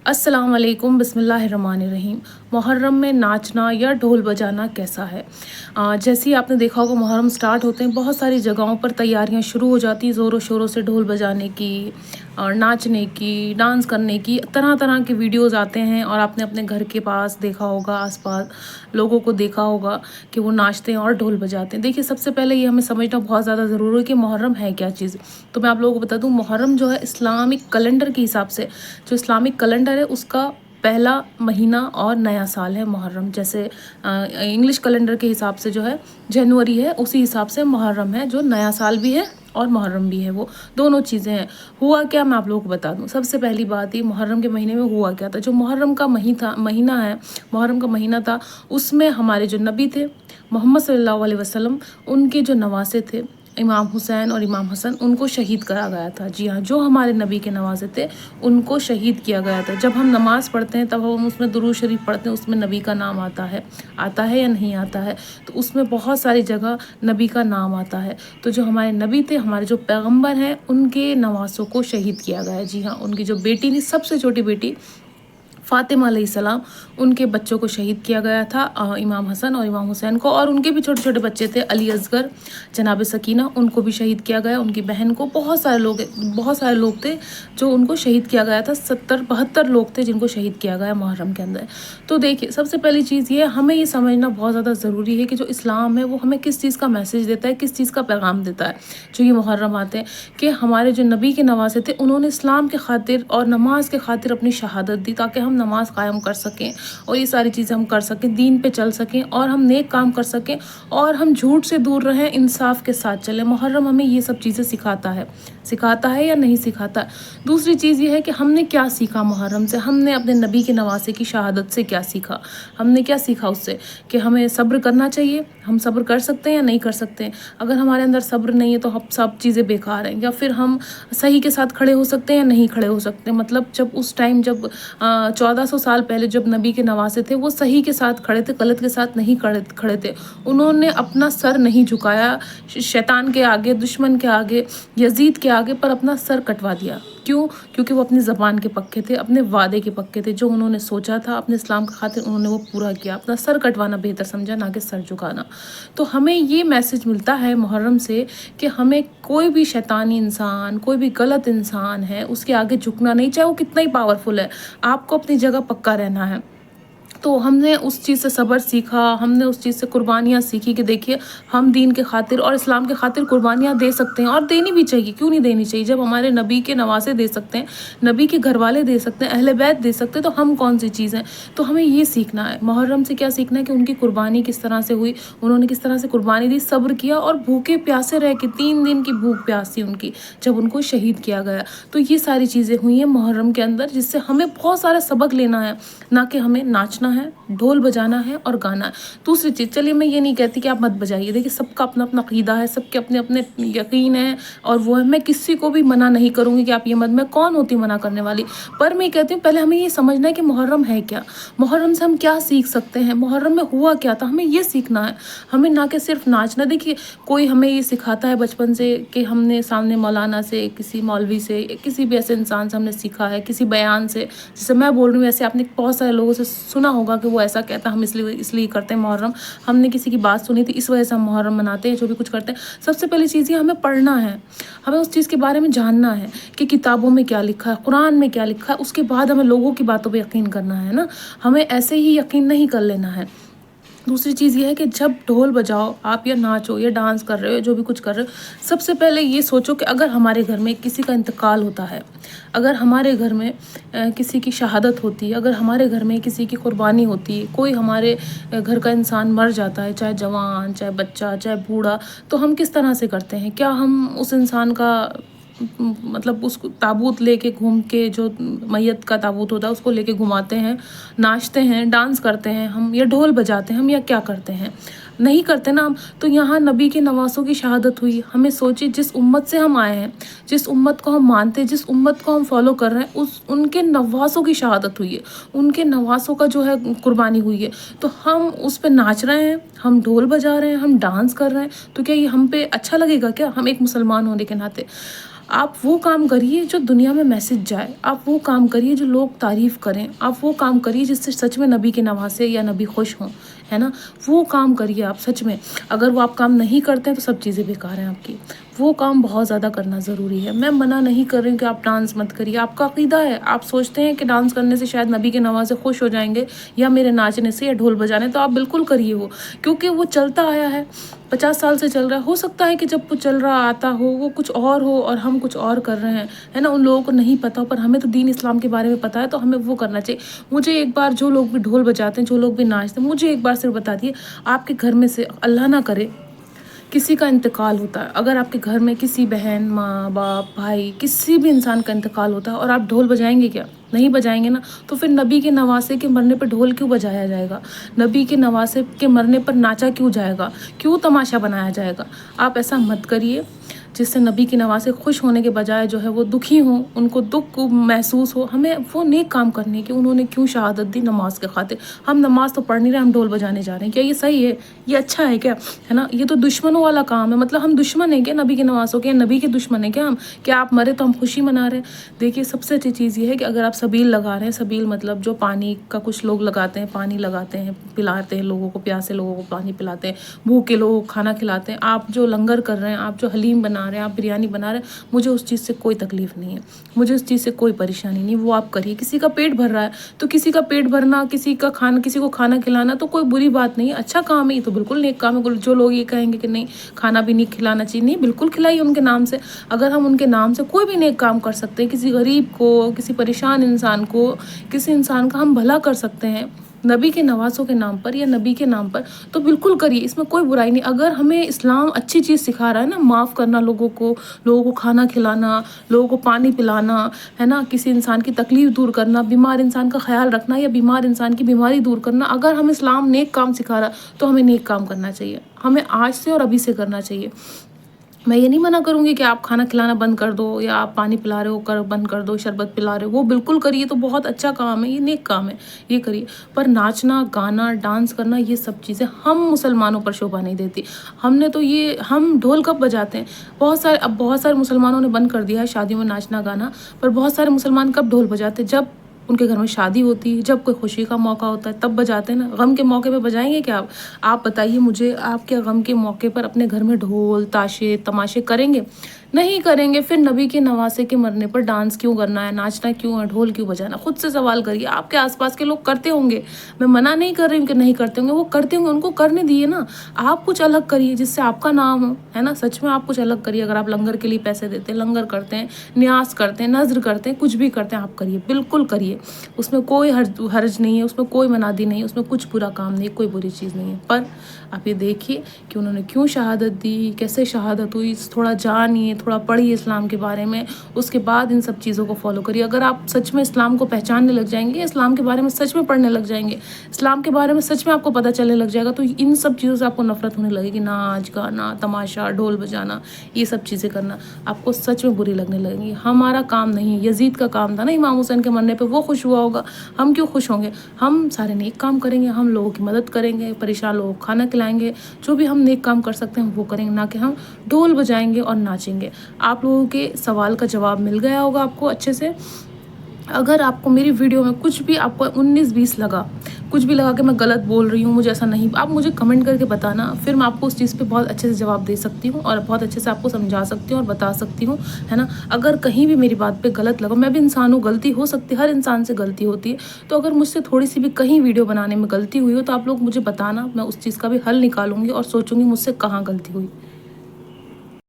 अस्सलाम वालेकुम, बिस्मिल्लाहिर्रहमानिर्रहीम। मुहर्रम में नाचना या ढोल बजाना कैसा है? जैसे ही आपने देखा होगा मुहर्रम स्टार्ट होते हैं, बहुत सारी जगहों पर तैयारियां शुरू हो जाती हैं ज़ोरों शोरों से ढोल बजाने की और नाचने की, डांस करने की। तरह तरह के वीडियोस आते हैं और आपने अपने घर के पास देखा होगा, आसपास लोगों को देखा होगा कि वो नाचते हैं और ढोल बजाते हैं। देखिए, सबसे पहले ये हमें समझना बहुत ज़्यादा ज़रूरी है कि मुहर्रम है क्या चीज़। तो मैं आप लोगों को बता दूं, मुहर्रम जो है इस्लामिक कैलेंडर के हिसाब से, जो इस्लामिक कैलेंडर है उसका पहला महीना और नया साल है मुहर्रम। जैसे इंग्लिश कैलेंडर के हिसाब से जो है जनवरी है, उसी हिसाब से मुहर्रम है, जो नया साल भी है और मुहर्रम भी है। वो दोनों चीज़ें हैं। हुआ क्या, मैं आप लोगों को बता दूं। सबसे पहली बात ये, मुहर्रम के महीने में हुआ क्या था। जो मुहर्रम का महीना है, मुहर्रम का महीना था, उसमें हमारे जो नबी थे मोहम्मद सल्लल्लाहु अलैहि वसल्लम, उनके जो नवासे थे इमाम हुसैन और इमाम हसन, उनको शहीद करा गया था। जी हाँ, जो हमारे नबी के नवासे थे उनको शहीद किया गया था। जब हम नमाज़ पढ़ते हैं तब हम उसमें दुरूद शरीफ पढ़ते हैं, उसमें नबी का नाम आता है या नहीं आता है? तो उसमें बहुत सारी जगह नबी का नाम आता है। तो जो हमारे नबी थे, हमारे जो पैगम्बर हैं, उनके नवासों को शहीद किया गया है। जी हाँ, उनकी जो बेटी थी, सबसे छोटी बेटी फ़ातिमा अलैहिस्सलाम, उनके बच्चों को शहीद किया गया था, इमाम हसन और इमाम हुसैन को। और उनके भी छोटे छोटे बच्चे थे, अली असगर, जनाब सकीना, उनको भी शहीद किया गया, उनकी बहन को। बहुत सारे लोग थे जो उनको शहीद किया गया था। 70-72 लोग थे जिनको शहीद किया गया मुहर्रम के अंदर। तो देखिए, सबसे पहली चीज़ ये, हमें ये समझना बहुत ज़्यादा ज़रूरी है कि जो इस्लाम है वो हमें किस चीज़ का मैसेज देता है, किस चीज़ का पैगाम देता है। जो ये मुहर्रम आते हैं कि हमारे जो नबी के नवासे थे, उन्होंने इस्लाम के खातिर और नमाज के खातिर अपनी शहादत दी, ताकि हम नमाज कायम कर सकें और ये सारी चीज़ें हम कर सकें, दीन पे चल सकें और हम नेक काम कर सकें और हम झूठ से दूर रहें, इंसाफ के साथ चलें। मुहर्रम हमें ये सब चीज़ें सिखाता है या नहीं सिखाता। दूसरी चीज़ ये है कि हमने क्या सीखा मुहर्रम से। हमने अपने नबी के नवासे की शहादत से क्या सीखा। हमने क्या सीखा उससे कि हमें सब्र करना चाहिए। हम सब्र कर सकते हैं या नहीं कर सकते हैं। अगर हमारे अंदर सब्र नहीं है तो हम सब चीज़ें बेकार हैं। या फिर हम सही के साथ खड़े हो सकते हैं या नहीं खड़े हो सकते। मतलब जब उस टाइम, जब 1400 साल पहले जब नबी के नवासे थे, वो सही के साथ खड़े थे, गलत के साथ नहीं खड़े थे। उन्होंने अपना सर नहीं झुकाया शैतान के आगे, दुश्मन के आगे, यजीद के आगे, पर अपना सर कटवा दिया। क्यों? क्योंकि वो अपनी ज़बान के पक्के थे, अपने वादे के पक्के थे। जो उन्होंने सोचा था अपने इस्लाम के खातिर, उन्होंने वो पूरा किया। अपना सर कटवाना बेहतर समझा, ना कि सर झुकाना। तो हमें ये मैसेज मिलता है मुहर्रम से कि हमें कोई भी शैतानी इंसान, कोई भी गलत इंसान है, उसके आगे झुकना नहीं, चाहे वो कितना ही पावरफुल है। आपको अपनी जगह पक्का रहना है। तो हमने उस चीज़ से सब्र सीखा, हमने उस चीज़ से कुर्बानियाँ सीखी कि देखिए, हम दीन के खातिर और इस्लाम के खातिर कुर्बानियाँ दे सकते हैं और देनी भी चाहिए। क्यों नहीं देनी चाहिए? जब हमारे नबी के नवासे दे सकते हैं, नबी के घर वाले दे सकते हैं, अहले बैत दे सकते हैं, तो हम कौन सी चीज़ हैं। तो हमें ये सीखना है मुहर्रम से। क्या सीखना है कि उनकी कुर्बानी किस तरह से हुई, उन्होंने किस तरह से कुर्बानी दी, सब्र किया और भूखे प्यासे रह के 3 दिन की भूख प्यास थी उनकी, जब उनको शहीद किया गया। तो ये सारी चीज़ें हुई हैं मुहर्रम के अंदर, जिससे हमें बहुत सारा सबक लेना है, ना कि हमें नाचना है, ढोल बजाना है और गाना है। दूसरी चीज़, चलिए मैं ये नहीं कहती कि आप मत बजाइए। देखिए, सबका अपना अपना अक़ीदा है, सबके अपने अपने यकीन है और वो है। मैं किसी को भी मना नहीं करूँगी कि आप ये मत, मैं कौन होती मना करने वाली। पर मैं कहती हूँ, पहले हमें ये समझना है कि मुहर्रम है क्या, मुहर्रम से हम क्या सीख सकते हैं, मुहर्रम में हुआ क्या था, हमें ये सीखना है। हमें ना कि सिर्फ नाचना। देखिए, कोई हमें ये सिखाता है बचपन से कि हमने सामने मौलाना से, किसी मौलवी से, किसी भी ऐसे इंसान से हमने सीखा है, किसी बयान से। जैसे मैं बोल रही हूँ, ऐसे आपने बहुत सारे लोगों से सुना होगा कि वो ऐसा कहता है, हम इसलिए करते हैं मुहर्रम, हमने किसी की बात सुनी थी, इस वजह से हम मुहर्रम मनाते हैं, जो भी कुछ करते हैं। सबसे पहली चीज़ ये, हमें पढ़ना है, हमें उस चीज़ के बारे में जानना है कि किताबों में क्या लिखा है, कुरान में क्या लिखा है। उसके बाद हमें लोगों की बातों पे यकीन करना है ना, हमें ऐसे ही यकीन नहीं कर लेना है। दूसरी चीज़ ये है कि जब ढोल बजाओ आप, या नाचो या डांस कर रहे हो, जो भी कुछ कर रहे हो, सबसे पहले ये सोचो कि अगर हमारे घर में किसी का इंतकाल होता है, अगर हमारे घर में किसी की शहादत होती है, अगर हमारे घर में किसी की कुर्बानी होती है, कोई हमारे घर का इंसान मर जाता है, चाहे जवान, चाहे बच्चा, चाहे बूढ़ा, तो हम किस तरह से करते हैं? क्या हम उस इंसान का मतलब उसको ताबूत लेके घूम के, जो मैयत का ताबूत होता है उसको लेके घुमाते हैं, नाचते हैं, डांस करते हैं हम, या ढोल बजाते हैं हम, या क्या करते हैं? नहीं करते ना हम। तो यहाँ नबी के नवासों की शहादत हुई। हमें सोचिए, जिस उम्मत से हम आए हैं, जिस उम्मत को हम मानते हैं, जिस उम्मत को हम फॉलो कर रहे हैं, उनके नवासों की शहादत हुई है, उनके नवासों का जो है कुर्बानी हुई है। तो हम उस पर नाच रहे हैं, हम ढोल बजा रहे हैं, हम डांस कर रहे हैं, तो क्या ये हम पे अच्छा लगेगा? क्या हम एक मुसलमान होने के नाते آپ وہ کام کریے جو دنیا میں میسج جائے، آپ وہ کام کریے جو لوگ تعریف کریں، آپ وہ کام کریے جس سے سچ میں نبی کی نوازے یا نبی خوش ہوں، ہے نا. وہ کام کریے آپ سچ میں. اگر وہ آپ کام نہیں کرتے ہیں تو سب چیزیں بیکار ہیں آپ کی. وہ کام بہت زیادہ کرنا ضروری ہے. میں منع نہیں کر رہی ہوں کہ آپ ڈانس مت کریے، آپ کا عقیدہ ہے، آپ سوچتے ہیں کہ ڈانس کرنے سے شاید نبی کے نوازے خوش ہو جائیں گے یا میرے ناچنے سے یا ڈھول بجانے، تو آپ بالکل کریے وہ، کیونکہ وہ چلتا آیا ہے، 50 سال سے چل رہا ہے. ہو سکتا ہے کہ جب وہ چل رہا آتا ہو وہ کچھ اور ہو اور ہم کچھ اور کر رہے ہیں، ہے نا. ان لوگوں کو نہیں پتا، پر ہمیں تو دین اسلام کے بارے میں پتا ہے، تو ہمیں وہ کرنا چاہیے. مجھے ایک بار جو لوگ بھی ڈھول بجاتے ہیں، جو لوگ بھی ناچتے ہیں، مجھے ایک بار صرف بتا دیے، آپ کے گھر میں سے اللہ نہ کرے کسی کا انتقال ہوتا ہے، اگر آپ کے گھر میں کسی بہن، ماں باپ، بھائی، کسی بھی انسان کا انتقال ہوتا ہے اور آپ ڈھول بجائیں گے کیا؟ نہیں بجائیں گے نا. تو پھر نبی کے نواسے کے مرنے پر ڈھول کیوں بجایا جائے گا؟ نبی کے نواسے کے مرنے پر ناچا کیوں جائے گا؟ کیوں تماشا بنایا جائے گا؟ آپ ایسا مت کریے جس سے نبی کے نواسے خوش ہونے کے بجائے جو ہے وہ دکھی ہوں، ان کو دکھ محسوس ہو. ہمیں وہ نیک کام کرنے کہ انہوں نے کیوں شہادت دی نماز کے خاطر. ہم نماز تو پڑھ نہیں رہے، ہم ڈھول بجانے جا رہے ہیں. کیا یہ صحیح ہے؟ یہ اچھا ہے کیا؟ ہے نا. یہ تو دشمنوں والا کام ہے. مطلب ہم دشمن ہیں کیا نبی کے نواسوں کے؟ نبی کے دشمن ہیں کیا ہم؟ کیا آپ مرے تو ہم خوشی منا رہے ہیں؟ دیکھیے سب سے اچھی چیز یہ ہے کہ اگر آپ سبیل لگا رہے ہیں، سبیل مطلب جو پانی کا کچھ لوگ لگاتے ہیں، پانی لگاتے ہیں، پلاتے ہیں لوگوں کو، پیاسے لوگوں کو پانی پلاتے ہیں، بھوکے لوگوں کو کھانا کھلاتے ہیں. آپ جو لنگر کر رہے ہیں، آپ جو حلیم بنا رہے ہیں، آپ بریانی بنا رہے ہیں، مجھے اس چیز سے کوئی تکلیف نہیں ہے، مجھے اس چیز سے کوئی پریشانی نہیں. وہ آپ کریے. کسی کا پیٹ بھر رہا ہے تو کسی کا پیٹ بھرنا، کسی کو کھانا کھلانا تو کوئی بری بات نہیں ہے، اچھا کام ہے. یہ تو بالکل نیک کام ہے. جو لوگ یہ کہیں گے کہ نہیں کھانا بھی نہیں کھلانا چاہیے، نہیں، بالکل کھلائیے ان کے نام سے. اگر ہم ان کے نام سے کوئی بھی نیک کام کر سکتے ہیں، کسی غریب کو، کسی پریشان انسان کو، کسی انسان کا ہم بھلا کر سکتے ہیں نبی کے نواسوں کے نام پر یا نبی کے نام پر، تو بالکل کریے. اس میں کوئی برائی نہیں. اگر ہمیں اسلام اچھی چیز سکھا رہا ہے نا، معاف کرنا لوگوں کو کھانا کھلانا، لوگوں کو پانی پلانا، ہے نا، کسی انسان کی تکلیف دور کرنا، بیمار انسان کا خیال رکھنا یا بیمار انسان کی بیماری دور کرنا، اگر ہم اسلام نیک کام سکھا رہا ہے تو ہمیں نیک کام کرنا چاہیے. ہمیں آج سے اور ابھی سے کرنا چاہیے. میں یہ نہیں منع کروں گی کہ آپ کھانا کھلانا بند کر دو یا آپ پانی پلا رہے ہو بند کر دو، شربت پلا رہے ہو، وہ بالکل کریے. تو بہت اچھا کام ہے، یہ نیک کام ہے، یہ کریے. پر ناچنا، گانا، ڈانس کرنا، یہ سب چیزیں ہم مسلمانوں پر شوبھا نہیں دیتی. ہم ڈھول کب بجاتے ہیں؟ بہت سارے مسلمانوں نے بند کر دیا ہے شادیوں میں ناچنا گانا. پر بہت سارے مسلمان کب ڈھول بجاتے ہیں؟ جب ان کے گھر میں شادی ہوتی ہے، جب کوئی خوشی کا موقع ہوتا ہے تب بجاتے ہیں نا. غم کے موقع پہ بجائیں گے کیا آپ بتائیے مجھے. آپ کیا غم کے موقع پر اپنے گھر میں ڈھول تاشے تماشے کریں گے؟ نہیں کریں گے. پھر نبی کے نواسے کے مرنے پر ڈانس کیوں کرنا ہے، ناچنا کیوں ہے، ڈھول کیوں بجانا؟ خود سے سوال کریے. آپ کے آس پاس کے لوگ کرتے ہوں گے، میں منع نہیں کر رہی ہوں کہ نہیں کرتے ہوں گے، وہ کرتے ہوں گے، ان کو کرنے دیے نا. آپ کچھ الگ کریے جس سے آپ کا نام ہو، ہے نا. سچ میں آپ کچھ الگ کریے. اگر آپ لنگر کے لیے پیسے دیتے ہیں، لنگر کرتے ہیں، نیاز کرتے ہیں، نذر کرتے ہیں، کچھ بھی کرتے ہیں، آپ کریے، بالکل کریے. اس میں کوئی حرج نہیں ہے، اس میں کوئی منادی نہیں ہے، اس میں کچھ برا کام نہیں ہے، کوئی بری چیز نہیں ہے. پر آپ یہ دیکھیے کہ انہوں نے کیوں شہادت دی، کیسے شہادت ہوئی، تھوڑا جانیے، تھوڑا پڑھیے اسلام کے بارے میں. اس کے بعد ان سب چیزوں کو فالو کریے. اگر آپ سچ میں اسلام کو پہچاننے لگ جائیں گے، اسلام کے بارے میں سچ میں پڑھنے لگ جائیں گے، اسلام کے بارے میں سچ میں آپ کو پتہ چلنے لگ جائے گا، تو ان سب چیزوں سے آپ کو نفرت ہونے لگے گی. ناچ گانا، تماشا، ڈھول بجانا، یہ سب چیزیں کرنا آپ کو سچ میں بری لگنے لگیں گی. ہمارا کام نہیں، یزید کا کام تھا نا امام حسین کے مرنے پہ، وہ خوش ہوا ہوگا، ہم کیوں خوش ہوں گے؟ ہم سارے نیک کام کریں گے، ہم لوگوں کی مدد کریں گے، پریشان لوگوں کو کھانا کھلائیں گے، جو بھی ہم نیک کام کر سکتے ہیں وہ کریں گے، نہ کہ ہم ڈھول بجائیں گے اور ناچیں گے. آپ لوگوں کے سوال کا جواب مل گیا ہوگا آپ کو اچھے سے. اگر آپ کو میری ویڈیو میں کچھ بھی آپ کو 19-20 لگا، کچھ بھی لگا کہ میں غلط بول رہی ہوں، مجھے ایسا نہیں، آپ مجھے کمنٹ کر کے بتانا، پھر میں آپ کو اس چیز پہ بہت اچھے سے جواب دے سکتی ہوں اور بہت اچھے سے آپ کو سمجھا سکتی ہوں اور بتا سکتی ہوں، ہے نا. اگر کہیں بھی میری بات پہ غلط لگا، میں بھی انسان ہوں، غلطی ہو سکتی ہے، ہر انسان سے غلطی ہوتی ہے. تو اگر مجھ سے تھوڑی سی بھی کہیں ویڈیو بنانے میں غلطی ہوئی ہو تو آپ لوگ مجھے بتانا، میں اس چیز کا بھی حل نکالوں گی اور سوچوں گی مجھ سے کہاں غلطی ہوئی.